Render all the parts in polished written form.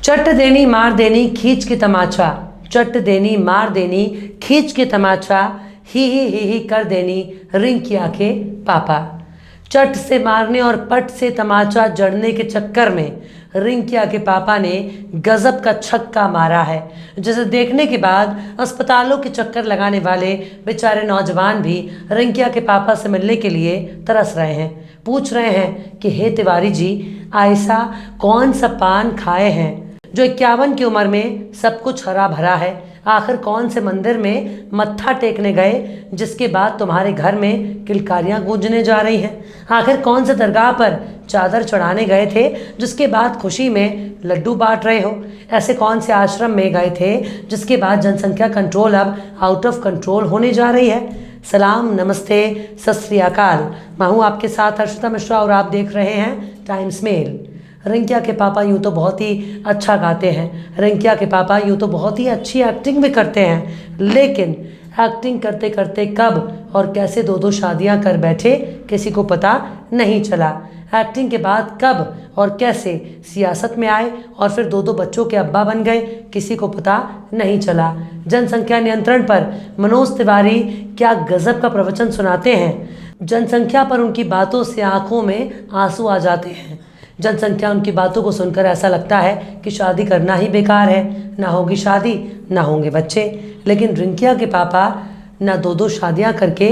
चट देनी मार देनी खींच के तमाचा, चट देनी मार देनी खींच के तमाचा, ही कर देनी रिंकी आंखें पापा। चट से मारने और पट से तमाचा जड़ने के चक्कर में रिंकिया के पापा ने गजब का छक्का मारा है, जिसे देखने के बाद अस्पतालों के चक्कर लगाने वाले बेचारे नौजवान भी रिंकिया के पापा से मिलने के लिए तरस रहे हैं। पूछ रहे हैं कि हे तिवारी जी, ऐसा कौन सा पान खाए हैं जो 51 की उम्र में सब कुछ हरा भरा है? आखिर कौन से मंदिर में मत्था टेकने गए जिसके बाद तुम्हारे घर में किलकारियां गूंजने जा रही हैं? आखिर कौन से दरगाह पर चादर चढ़ाने गए थे जिसके बाद खुशी में लड्डू बांट रहे हो? ऐसे कौन से आश्रम में गए थे जिसके बाद जनसंख्या कंट्रोल अब आउट ऑफ कंट्रोल होने जा रही है? सलाम, नमस्ते, सत श्री अकाल। मैं हूँ आपके साथ हर्षिता मिश्रा और आप देख रहे हैं टाइम्स मेल। रिंकिया के पापा यूँ तो बहुत ही अच्छा गाते हैं, रिंकिया के पापा यूँ तो बहुत ही अच्छी एक्टिंग भी करते हैं, लेकिन एक्टिंग करते करते कब और कैसे दो दो शादियां कर बैठे किसी को पता नहीं चला। एक्टिंग के बाद कब और कैसे सियासत में आए और फिर दो दो बच्चों के अब्बा बन गए किसी को पता नहीं चला। जनसंख्या नियंत्रण पर मनोज तिवारी क्या गजब का प्रवचन सुनाते हैं। जनसंख्या पर उनकी बातों से आंखों में आंसू आ जाते हैं। जनसंख्या उनकी बातों को सुनकर ऐसा लगता है कि शादी करना ही बेकार है, ना होगी शादी ना होंगे बच्चे। लेकिन रिंकिया के पापा ना दो दो शादियां करके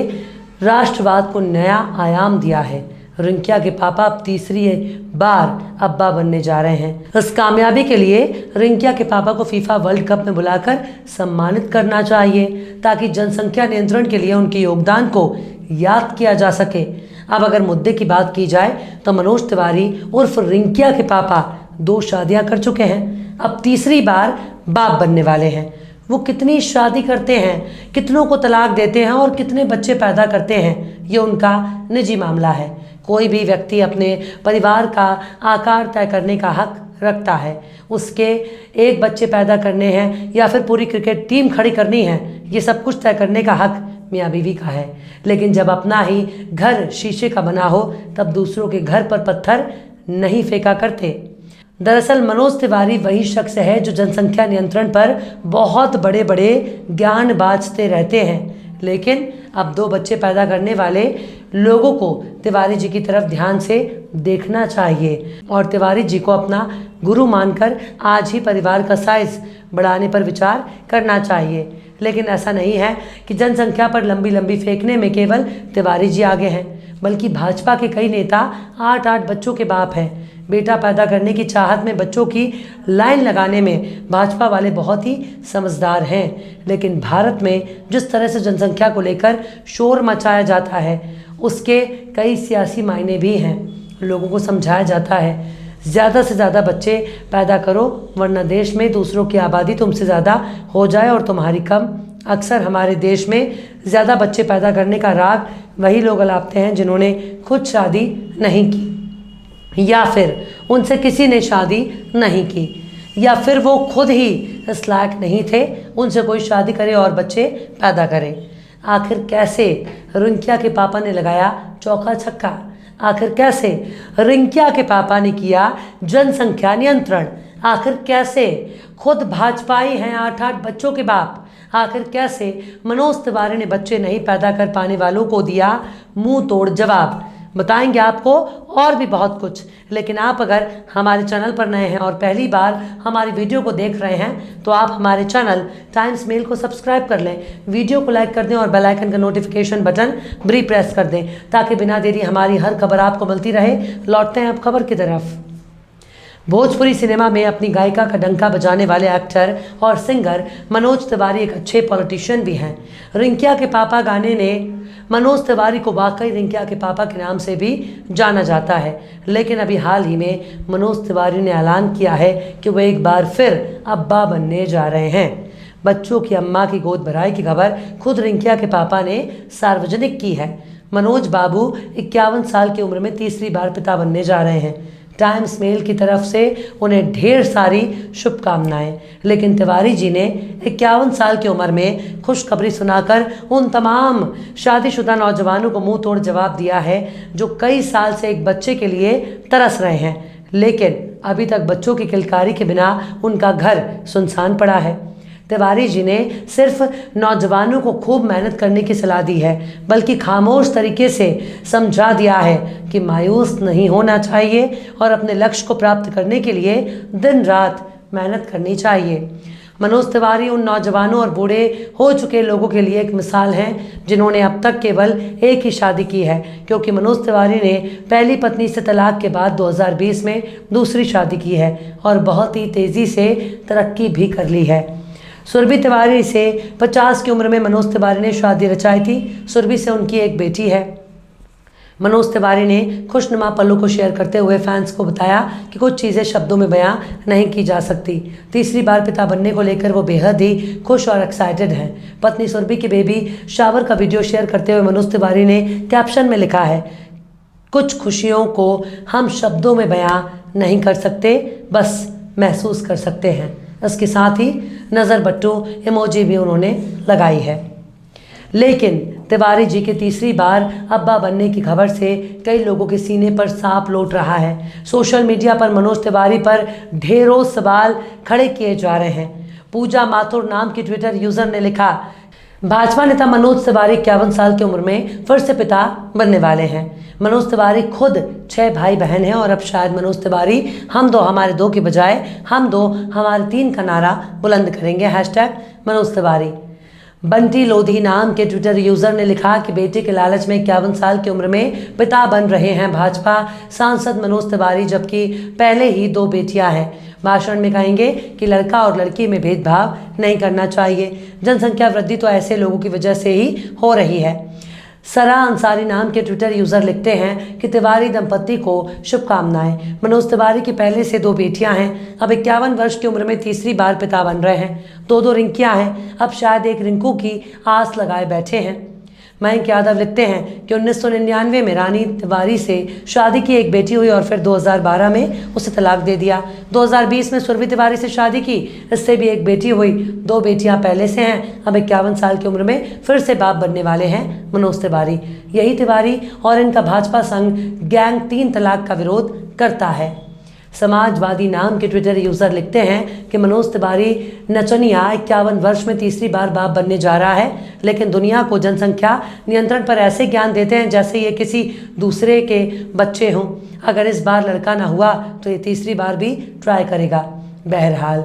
राष्ट्रवाद को नया आयाम दिया है। रिंकिया के पापा अब तीसरी बार अब्बा बनने जा रहे हैं। इस कामयाबी के लिए रिंकिया के पापा को फीफा वर्ल्ड कप में बुलाकर सम्मानित करना चाहिए ताकि जनसंख्या नियंत्रण के लिए उनके योगदान को याद किया जा सके। अब अगर मुद्दे की बात की जाए तो मनोज तिवारी उर्फ रिंकिया के पापा 2 शादियां कर चुके हैं, अब तीसरी बार बाप बनने वाले हैं। वो कितनी शादी करते हैं, कितनों को तलाक देते हैं और कितने बच्चे पैदा करते हैं, ये उनका निजी मामला है। कोई भी व्यक्ति अपने परिवार का आकार तय करने का हक रखता है। उसके एक बच्चे पैदा करने हैं या फिर पूरी क्रिकेट टीम खड़ी करनी है, ये सब कुछ तय करने का हक मियाँ बीवी का है। लेकिन जब अपना ही घर शीशे का बना हो तब दूसरों के घर पर पत्थर नहीं फेंका करते। दरअसल मनोज तिवारी वही शख्स है जो जनसंख्या नियंत्रण पर बहुत बड़े बड़े ज्ञान बांटते रहते हैं, लेकिन अब 2 बच्चे पैदा करने वाले लोगों को तिवारी जी की तरफ ध्यान से देखना चाहिए और तिवारी जी को अपना गुरु मानकर आज ही परिवार का साइज बढ़ाने पर विचार करना चाहिए। लेकिन ऐसा नहीं है कि जनसंख्या पर लंबी लंबी फेंकने में केवल तिवारी जी आगे हैं, बल्कि भाजपा के कई नेता 8-8 बच्चों के बाप हैं। बेटा पैदा करने की चाहत में बच्चों की लाइन लगाने में भाजपा वाले बहुत ही समझदार हैं। लेकिन भारत में जिस तरह से जनसंख्या को लेकर शोर मचाया जाता है उसके कई सियासी मायने भी हैं। लोगों को समझाया जाता है ज़्यादा से ज़्यादा बच्चे पैदा करो वरना देश में दूसरों की आबादी तुमसे ज़्यादा हो जाए और तुम्हारी कम। अक्सर हमारे देश में ज़्यादा बच्चे पैदा करने का राग वही लोग अलापते हैं जिन्होंने खुद शादी नहीं की या फिर उनसे किसी ने शादी नहीं की या फिर वो खुद ही इस लायक नहीं थे उनसे कोई शादी करे और बच्चे पैदा करे। आखिर कैसे रिंकिया के पापा ने लगाया चौका छक्का? आखिर कैसे रिंकिया के पापा ने किया जनसंख्या नियंत्रण? आखिर कैसे खुद भाजपाई हैं 8-8 बच्चों के बाप? आखिर कैसे मनोज तिवारी ने बच्चे नहीं पैदा कर पाने वालों को दिया मुंह तोड़ जवाब? बताएंगे आपको और भी बहुत कुछ। लेकिन आप अगर हमारे चैनल पर नए हैं और पहली बार हमारी वीडियो को देख रहे हैं तो आप हमारे चैनल टाइम्स मेल को सब्सक्राइब कर लें, वीडियो को लाइक कर दें और बेल आइकन का नोटिफिकेशन बटन भी प्रेस कर दें ताकि बिना देरी हमारी हर खबर आपको मिलती रहे। लौटते हैं अब खबर की तरफ। भोजपुरी सिनेमा में अपनी गायिका का डंका बजाने वाले एक्टर और सिंगर मनोज तिवारी एक अच्छे पॉलिटिशियन भी हैं। रिंकिया के पापा गाने ने मनोज तिवारी को वाकई रिंकिया के पापा के नाम से भी जाना जाता है। लेकिन अभी हाल ही में मनोज तिवारी ने ऐलान किया है कि वो एक बार फिर अब्बा बनने जा रहे हैं। बच्चों की अम्मा की गोद भराई की खबर खुद रिंकिया के पापा ने सार्वजनिक की है। मनोज बाबू 51 साल की उम्र में तीसरी बार पिता बनने जा रहे हैं। टाइम्स मेल की तरफ से उन्हें ढेर सारी शुभकामनाएं। लेकिन तिवारी जी ने 51 साल की उम्र में खुशखबरी सुनाकर उन तमाम शादीशुदा नौजवानों को मुंह तोड़ जवाब दिया है जो कई साल से एक बच्चे के लिए तरस रहे हैं। लेकिन अभी तक बच्चों की किलकारी के बिना उनका घर सुनसान पड़ा है। तिवारी जी ने सिर्फ नौजवानों को खूब मेहनत करने की सलाह दी है, बल्कि खामोश तरीके से समझा दिया है कि मायूस नहीं होना चाहिए और अपने लक्ष्य को प्राप्त करने के लिए दिन रात मेहनत करनी चाहिए। मनोज तिवारी उन नौजवानों और बूढ़े हो चुके लोगों के लिए एक मिसाल हैं जिन्होंने अब तक केवल एक ही शादी की है, क्योंकि मनोज तिवारी ने पहली पत्नी से तलाक के बाद 2020 में दूसरी शादी की है और बहुत ही तेज़ी से तरक्की भी कर ली है। सुरभि तिवारी से 50 की उम्र में मनोज तिवारी ने शादी रचाई थी। सुरभि से उनकी एक बेटी है। मनोज तिवारी ने खुशनुमा पलों को शेयर करते हुए फैंस को बताया कि कुछ चीज़ें शब्दों में बयां नहीं की जा सकती। तीसरी बार पिता बनने को लेकर वो बेहद ही खुश और एक्साइटेड हैं। पत्नी सुरभि की बेबी शावर का वीडियो शेयर करते हुए मनोज तिवारी ने कैप्शन में लिखा है, कुछ खुशियों को हम शब्दों में बयां नहीं कर सकते, बस महसूस कर सकते हैं। इसके साथ ही नज़र बट्टू इमोजी भी उन्होंने लगाई है। लेकिन तिवारी जी के तीसरी बार अब्बा बनने की खबर से कई लोगों के सीने पर सांप लौट रहा है। सोशल मीडिया पर मनोज तिवारी पर ढेरों सवाल खड़े किए जा रहे हैं। पूजा माथुर नाम की ट्विटर यूज़र ने लिखा, भाजपा नेता मनोज तिवारी 51 साल की उम्र में फिर से पिता बनने वाले हैं। मनोज तिवारी खुद 6 भाई बहन हैं और अब शायद मनोज तिवारी हम दो हमारे दो की बजाय हम दो हमारे 3 का नारा बुलंद करेंगे। #मनोज तिवारी। बंटी लोधी नाम के ट्विटर यूज़र ने लिखा कि बेटे के लालच में 51 साल की उम्र में पिता बन रहे हैं भाजपा सांसद मनोज तिवारी, जबकि पहले ही 2 बेटियां हैं। भाषण में कहेंगे कि लड़का और लड़की में भेदभाव नहीं करना चाहिए। जनसंख्या वृद्धि तो ऐसे लोगों की वजह से ही हो रही है। सरा अंसारी नाम के ट्विटर यूज़र लिखते हैं कि तिवारी दंपत्ति को शुभकामनाएं। मनोज तिवारी की पहले से 2 बेटियां हैं। अब 51 वर्ष की उम्र में तीसरी बार पिता बन रहे हैं। 2 रिंकियां हैं। अब शायद एक रिंकू की आस लगाए बैठे हैं। मयंक यादव लिखते हैं कि 1999 में रानी तिवारी से शादी की एक बेटी हुई और फिर 2012 में उसे तलाक दे दिया। 2020 में सुरभि तिवारी से शादी की, इससे भी एक बेटी हुई। 2 बेटियां पहले से हैं। अब 51 साल की उम्र में फिर से बाप बनने वाले हैं मनोज तिवारी। यही तिवारी और इनका भाजपा संघ गैंग 3 तलाक का विरोध करता है। समाजवादी नाम के ट्विटर यूज़र लिखते हैं कि मनोज तिवारी नचनिया 51 वर्ष में तीसरी बार बाप बनने जा रहा है, लेकिन दुनिया को जनसंख्या नियंत्रण पर ऐसे ज्ञान देते हैं जैसे ये किसी दूसरे के बच्चे हों। अगर इस बार लड़का ना हुआ तो ये तीसरी बार भी ट्राई करेगा। बहरहाल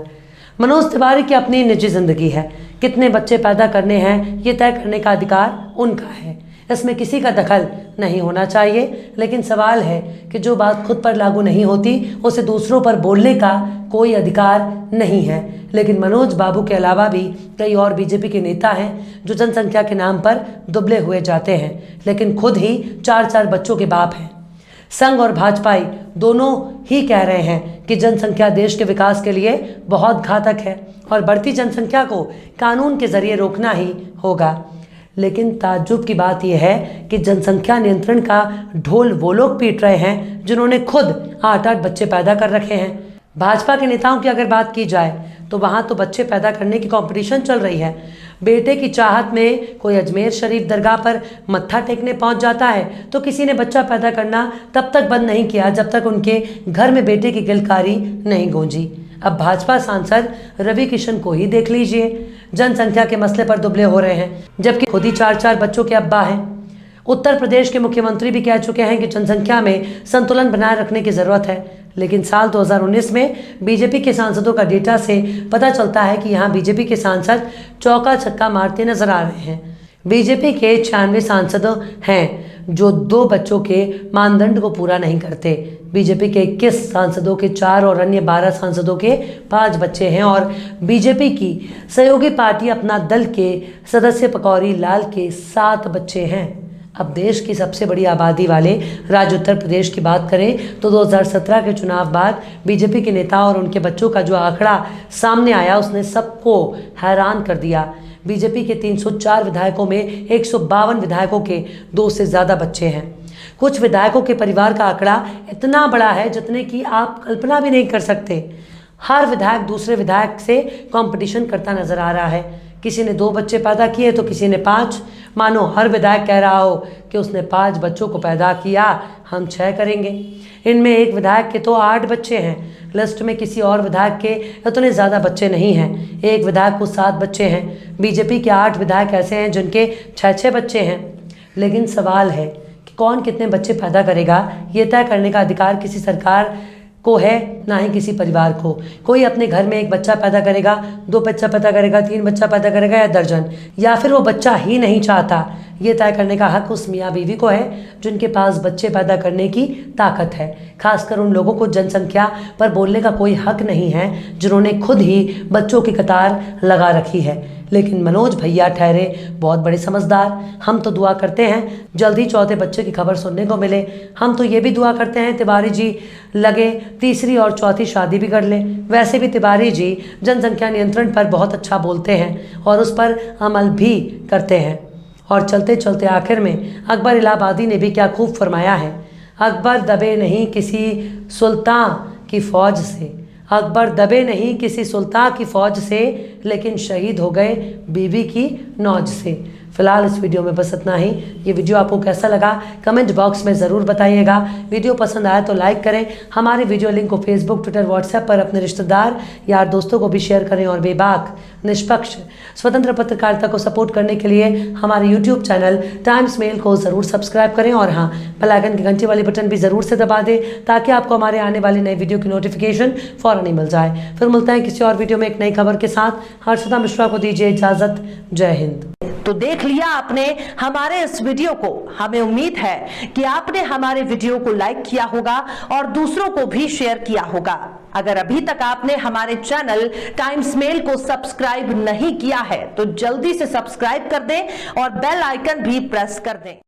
मनोज तिवारी की अपनी निजी जिंदगी है। कितने बच्चे पैदा करने हैं ये तय करने का अधिकार उनका है, इसमें किसी का दखल नहीं होना चाहिए। लेकिन सवाल है कि जो बात खुद पर लागू नहीं होती उसे दूसरों पर बोलने का कोई अधिकार नहीं है। लेकिन मनोज बाबू के अलावा भी कई और बीजेपी के नेता हैं जो जनसंख्या के नाम पर दुबले हुए जाते हैं, लेकिन खुद ही 4 बच्चों के बाप हैं। संघ और भाजपाई दोनों ही कह रहे हैं कि जनसंख्या देश के विकास के लिए बहुत घातक है और बढ़ती जनसंख्या को कानून के जरिए रोकना ही होगा। लेकिन ताज्जुब की बात यह है कि जनसंख्या नियंत्रण का ढोल वो लोग पीट रहे हैं जिन्होंने खुद 8-8 बच्चे पैदा कर रखे हैं। भाजपा के नेताओं की अगर बात की जाए तो वहाँ तो बच्चे पैदा करने की कंपटीशन चल रही है। बेटे की चाहत में कोई अजमेर शरीफ दरगाह पर मत्था टेकने पहुँच जाता है तो किसी ने बच्चा पैदा करना तब तक बंद नहीं किया जब तक उनके घर में बेटे की किलकारी नहीं गूंजी। अब भाजपा सांसद रवि किशन को ही देख लीजिए, जनसंख्या के मसले पर दुबले हो रहे हैं जबकि खुद ही 4 बच्चों के अब्बा हैं। उत्तर प्रदेश के मुख्यमंत्री भी कह चुके हैं कि जनसंख्या में संतुलन बनाए रखने की ज़रूरत है। लेकिन साल 2019 में बीजेपी के सांसदों का डेटा से पता चलता है कि यहाँ बीजेपी के सांसद चौका छक्का मारते नजर आ रहे हैं। बीजेपी के 96 सांसद हैं जो 2 बच्चों के मानदंड को पूरा नहीं करते। बीजेपी के 21 सांसदों के 4 और अन्य 12 सांसदों के 5 बच्चे हैं और बीजेपी की सहयोगी पार्टी अपना दल के सदस्य पकौड़ी लाल के 7 बच्चे हैं। अब देश की सबसे बड़ी आबादी वाले राज्य उत्तर प्रदेश की बात करें तो 2017 के चुनाव बाद बीजेपी के नेता और उनके बच्चों का जो आंकड़ा सामने आया उसने सबको हैरान कर दिया। बीजेपी के 304 विधायकों में 152 विधायकों के 2 से ज़्यादा बच्चे हैं। कुछ विधायकों के परिवार का आंकड़ा इतना बड़ा है जितने की आप कल्पना भी नहीं कर सकते। हर विधायक दूसरे विधायक से कंपटीशन करता नजर आ रहा है। किसी ने 2 बच्चे पैदा किए तो किसी ने 5। मानो हर विधायक कह रहा हो कि उसने 5 बच्चों को पैदा किया, हम 6 करेंगे। इनमें एक विधायक के तो 8 बच्चे हैं। लिस्ट में किसी और विधायक के इतने ज़्यादा बच्चे नहीं हैं। एक विधायक को 7 बच्चे हैं। बीजेपी के 8 विधायक ऐसे हैं जिनके 6-6 बच्चे हैं। लेकिन सवाल है कि कौन कितने बच्चे पैदा करेगा, ये तय करने का अधिकार किसी सरकार को है, ना ही किसी परिवार को। कोई अपने घर में 1 बच्चा पैदा करेगा, 2 बच्चा पैदा करेगा, 3 बच्चा पैदा करेगा या दर्जन, या फिर वो बच्चा ही नहीं चाहता। ये तय करने का हक उस मियाँ बीवी को है जिनके पास बच्चे पैदा करने की ताकत है। खासकर उन लोगों को जनसंख्या पर बोलने का कोई हक नहीं है जिन्होंने खुद ही बच्चों की कतार लगा रखी है। लेकिन मनोज भैया ठहरे बहुत बड़े समझदार। हम तो दुआ करते हैं जल्दी 4थे बच्चे की खबर सुनने को मिले। हम तो ये भी दुआ करते हैं तिवारी जी लगे 3री और 4थी शादी भी कर लें। वैसे भी तिवारी जी जनसंख्या नियंत्रण पर बहुत अच्छा बोलते हैं और उस पर अमल भी करते हैं। और चलते चलते आखिर में अकबर इलाहाबादी ने भी क्या खूब फरमाया है, अकबर दबे नहीं किसी सुल्तान की फ़ौज से, अकबर दबे नहीं किसी सुल्तान की फ़ौज से, लेकिन शहीद हो गए बीवी की नौज से। फिलहाल इस वीडियो में बस इतना ही। ये वीडियो आपको कैसा लगा कमेंट बॉक्स में ज़रूर बताइएगा। वीडियो पसंद आया तो लाइक करें। हमारे वीडियो लिंक को फेसबुक, ट्विटर, व्हाट्सएप पर अपने रिश्तेदार, यार, दोस्तों को भी शेयर करें। और बेबाक, निष्पक्ष, स्वतंत्र पत्रकारिता को सपोर्ट करने के लिए हमारे यूट्यूब चैनल टाइम्स मेल को ज़रूर सब्सक्राइब करें। और हाँ, बेल आइकन की घंटी वाली बटन भी ज़रूर से दबा दें ताकि आपको हमारे आने वाली नई वीडियो की नोटिफिकेशन फ़ौरन ही मिल जाए। फिर मिलते हैं किसी और वीडियो में एक नई खबर के साथ। हर्षदा मिश्रा को दीजिए इजाज़त। जय हिंद। तो देख लिया आपने हमारे इस वीडियो को। हमें उम्मीद है कि आपने हमारे वीडियो को लाइक किया होगा और दूसरों को भी शेयर किया होगा। अगर अभी तक आपने हमारे चैनल टाइम्स मेल को सब्सक्राइब नहीं किया है तो जल्दी से सब्सक्राइब कर दें और बेल आइकन भी प्रेस कर दें।